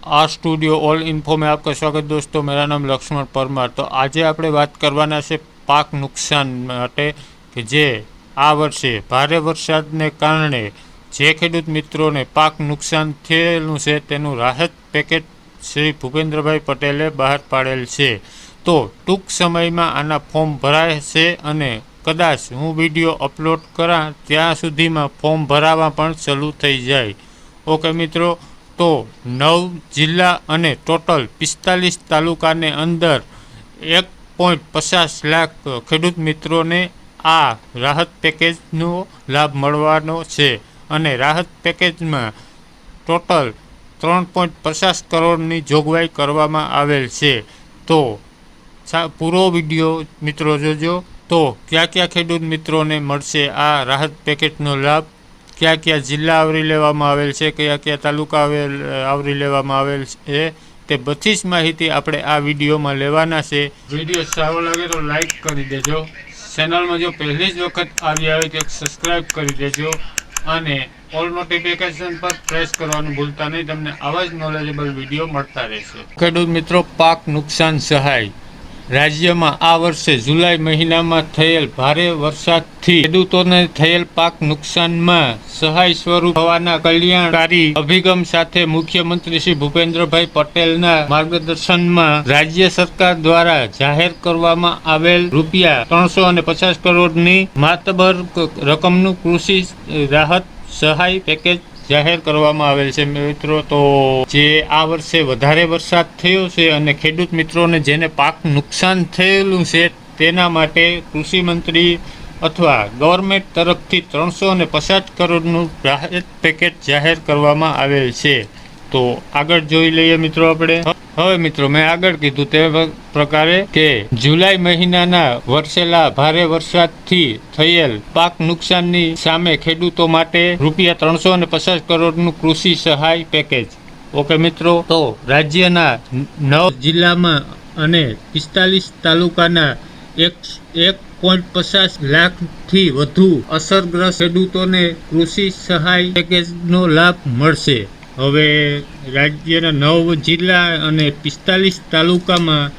आ studio all info में आपका स्वागत दोस्तों। मेरा नाम लक्ष्मण परमार। तो आज આપણે વાત કરવાના છે પાક નુકસાન માટે કે જે આ વર્ષે ભારે વરસાદને કારણે જે ખેડૂત મિત્રોને પાક નુકસાન થયેલું છે તેનું રાહત પેકેજ શ્રી ભૂપેન્દ્રભાઈ પટેલે બહાર પાડેલ છે। તો ટૂંક સમયમાં આના ફોર્મ ભરાય છે અને કદાચ હું વિડીયો અપલોડ કરા ત્યાં સુધીમાં ફોર્મ ભરાવા પણ ચાલુ થઈ જાય। ઓકે મિત્રો, તો 9 જિલ્લા અને ટોટલ 45 તાલુકાને અંદર 1.50 લાખ ખેડૂત મિત્રોને આ રાહત પેકેજનો લાભ મળવાનો છે અને રાહત પેકેજમાં ટોટલ 3.50 કરોડની જોગવાઈ કરવામાં આવેલ છે। તો પૂરો વિડીયો મિત્રો જોજો। તો કયા કયા ખેડૂત મિત્રોને મળશે આ રાહત પેકેજનો લાભ, કયા કયા જિલ્લા આવરી લેવામાં આવેલ છે, કયા કયા તાલુકા આવરી લેવામાં આવેલ છે, તે બધી જ માહિતી આપણે આ વિડીયોમાં લેવાના છે। વિડીયો સારો લાગે તો લાઈક કરી દેજો, ચેનલમાં જો પહેલી જ વખત આવી આવે તો સબસ્ક્રાઈબ કરી દેજો અને ઓલ નોટિફિકેશન પર પ્રેસ કરવાનું ભૂલતા નહીં, તમને આવા જ નોલેજેબલ વિડીયો મળતા રહેશે। ખેડૂત મિત્રો, પાક નુકસાન સહાય રાજ્યમાં આ વર્ષે જુલાઈ મહિનામાં થયેલ ભારે વરસાદથી ખેડૂતોને થયેલ પાક નુકસાનમાં સહાય સ્વરૂપ થવાના કલ્યાણકારી અભિગમ સાથે મુખ્યમંત્રી શ્રી ભૂપેન્દ્રભાઈ પટેલના માર્ગદર્શનમાં રાજ્ય સરકાર દ્વારા જાહેર કરવામાં આવેલ ₹350 કરોડની માતબર રકમનું કૃષિ રાહત સહાય પેકેજ જાહેર કરવામાં આવેલ છે મિત્રો। તો જે આ વર્ષે વધારે વરસાદ થયો છે અને ખેડૂત મિત્રોને જેને પાક નુકસાન થયેલું છે તેના માટે કૃષિ મંત્રી અથવા ગવર્મેન્ટ તરફથી 350 કરોડનું રાહત પેકેજ જાહેર કરવામાં આવેલ છે। તો આગળ જોઈ લઈએ મિત્રો આપણે। હવે મિત્રો, મેં આગળ કીધું તે પ્રકારે કે જુલાઈ મહિનાના વરસેલા ભારે વરસાદથી થયેલ પાક નુકસાનની સામે ખેડૂતો માટે ₹350 કરોડનું કૃષિ સહાય પેકેજ। ઓકે મિત્રો, તો રાજ્યના 9 જિલ્લામાં અને 45 તાલુકાના 1.50 લાખથી વધુ અસરગ્રસ્ત ખેડૂતોને કૃષિ સહાય પેકેજનો લાભ મળશે। હવે રાજ્યના 9 જિલ્લા અને 45 તાલુકામાં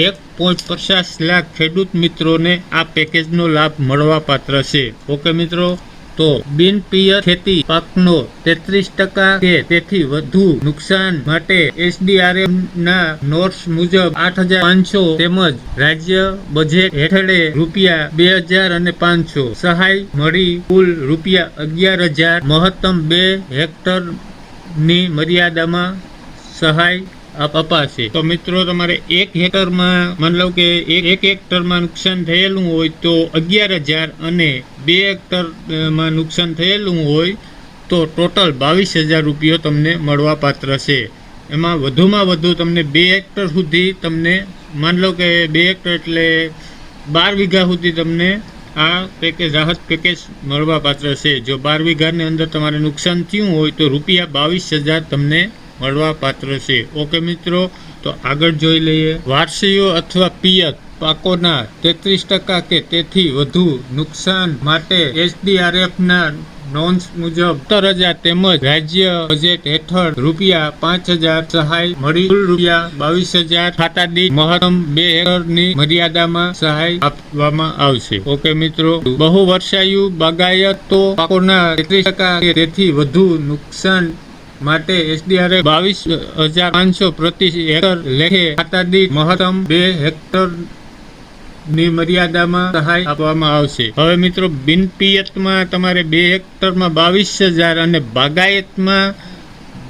1.50 લાખ ખેડૂત મિત્રોને આ પેકેજનો લાભ મળવાપાત્ર છે। ઓકે મિત્રો, તો બિનપિયત ખેતી પાકનો 33% કે તેથી વધુ નુકસાન માટે SDRF ના નોર્મ્સ મુજબ 8,500 તેમજ રાજ્ય બજેટ હેઠળે ₹2,500 સહાય મળી કુલ ₹11,000 મહત્તમ 2 હેક્ટર ની મર્યાદામાં સહાય અપાશે। તો મિત્રો, તમારે 1 હેક્ટરમાં માની લો કે 1 હેક્ટરમાં નુકસાન થયેલું હોય તો 11,000 અને 2 હેક્ટરમાં નુકસાન થયેલું હોય તો ટોટલ ₹22,000 તમને મળવા પાત્ર છે। એમાં વધુમાં વધુ તમને 2 હેક્ટર સુધી તમને માની લો કે 2 હેક્ટર એટલે 12 વીઘા સુધી તમને આ પેકેજ રાહત પેકેજ મળવા પાત્ર છે। જો 12 વીઘાની અંદર તમારે નુકસાન થયું હોય તો ₹22,000 તમને મળવા પાત્ર છે। ઓકે મિત્રો, તો આગળ જોઈ લઈએ। વાર્ષિકો અથવા પિયત પાકોના 33% કે તેથી વધુ નુકસાન માટે SDRFના નોર્મ્સ મુજબ 17,000 તેમજ રાજ્ય બજેટ હેઠળ ₹5,000 સહાય મળી કુલ ₹22,000 ખાતા દીઠ મહત્તમ 2 હેક્ટરની મર્યાદામાં સહાય આપવામાં આવશે। ઓકે મિત્રો, બહુ વર્ષાયુ બાગાયતો પાકોના 33% કે તેથી વધુ નુકસાન માટે SDRF 22,500 પ્રતિ હેક્ટર લેખે ખાતા દીઠ મહત્તમ 2 હેક્ટર ની મર્યાદામાં સહાય આપવામાં આવશે। હવે મિત્રો, બિનપિયતમાં તમારે 2 હેક્ટરમાં 22,000 અને બાગાયતમાં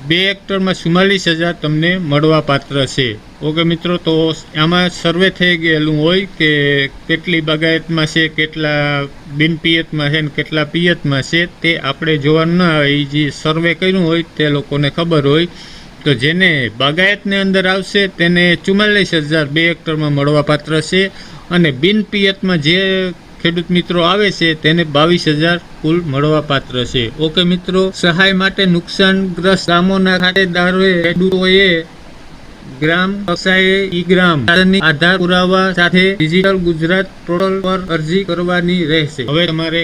2 હેક્ટરમાં 44,000 તમને મળવા પાત્ર છે। ઓકે મિત્રો, તો આમાં સર્વે થઈ ગયેલું હોય કે કેટલી બાગાયતમાં છે, કેટલા બિનપિયતમાં છે ને કેટલા પિયતમાં છે, તે આપણે જોવાનું ના આવે। જે સર્વે કર્યું હોય તે લોકોને ખબર હોય। તો જેને બાગાયતની અંદર આવશે તેને 44,000 2 હેક્ટરમાં મળવા પાત્ર છે અને બિનપિયતમાં જે ખેડૂત મિત્રો આવે છે તેને 22,000 કુલ મળવા પાત્ર છે। ઓકે મિત્રો, સહાય માટે નુકસાનગ્રસ્ત ગામોના ખાતેદારોએ ખેડૂતોએ ગ્રામ કક્ષાએ ઈ ગ્રામ સાધનની આધાર પુરાવા સાથે ડિજિટલ ગુજરાત પોર્ટલ પર અરજી કરવાની રહેશે. હવે તમારે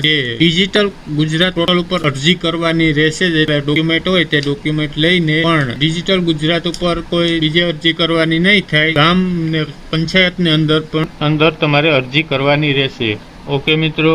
જે ડિજિટલ ગુજરાત પોર્ટલ ઉપર અરજી કરવાની રહેશે. જે ડોક્યુમેન્ટ હોય તે ડોક્યુમેન્ટ લઈને પણ ડિજિટલ ગુજરાત ઉપર કોઈ બીજી અરજી કરવાની નહીં થાય. ગામ ને પંચાયતની અંદર તમારે અરજી કરવાની રહેશે. ઓકે મિત્રો.